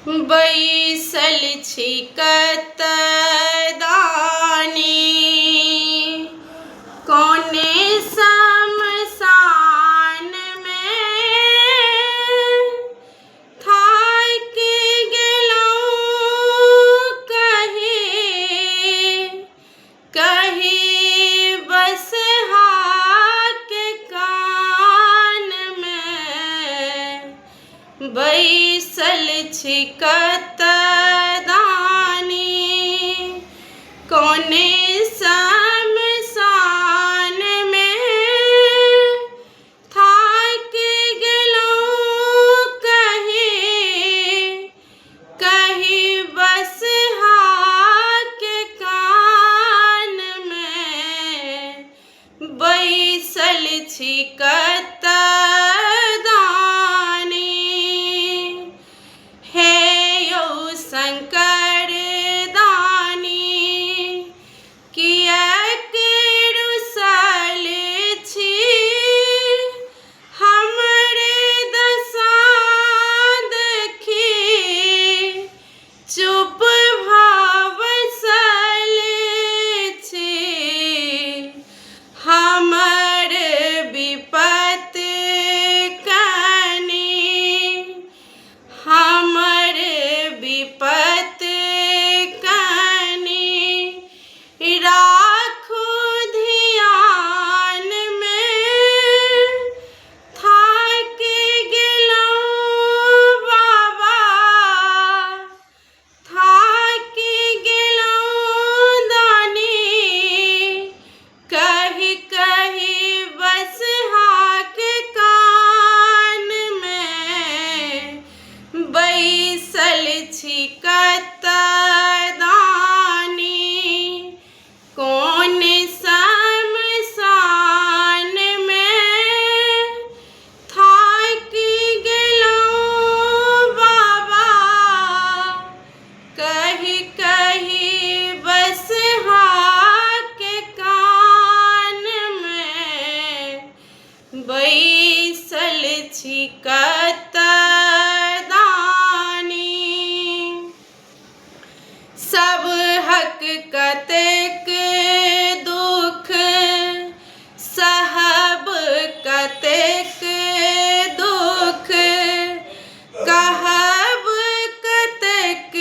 बैसल छी कतऽ दानी, कोने शमशान में थाकि गेलहुँ कहीं बसहाक कान में। बैसल छी कतऽ दानी, कोने शमशान में थाकि गेलहुँ कहीं बसहाक कान में। बैसल छी कतऽ दानी, हे यौ शंकर दानी, किएक रुसल छी हमरे दशा देखी चुप भऽ बैसल छी। हमर विपत हमर विपत कनि राखू ध्यान में। थाकि गेलहुँ बाबा, थाकि गेलहुँ दानी, कहीं बसहाक कान में। बैसल छी कतऽ दानी, कोन शमशान में थाकि गेलहुँ बाबा, कहीं बसहाक कान में। बैसल छी कतऽ दानी, सबहक कतेक दुख सहब, कतेक दुख कहब, कतेक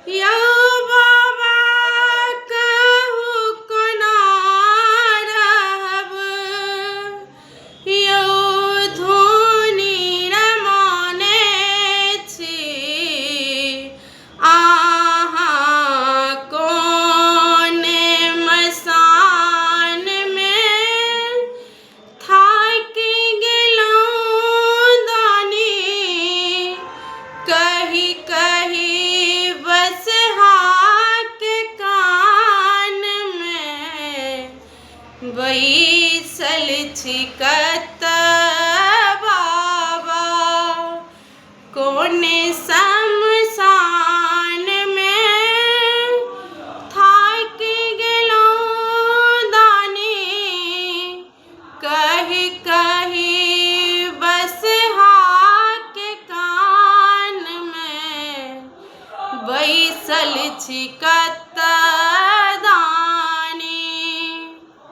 यौ बाबा कहू कोना रहब। यौ धुनी रमाने छी, अहाँ कोन मसान में थाकि गेलहुँ दानी, कहीं बसहाक कान में। बैसल छी कतऽ बाबा, कोने शमशान में थाकि गेलहुँ दानी, कहीं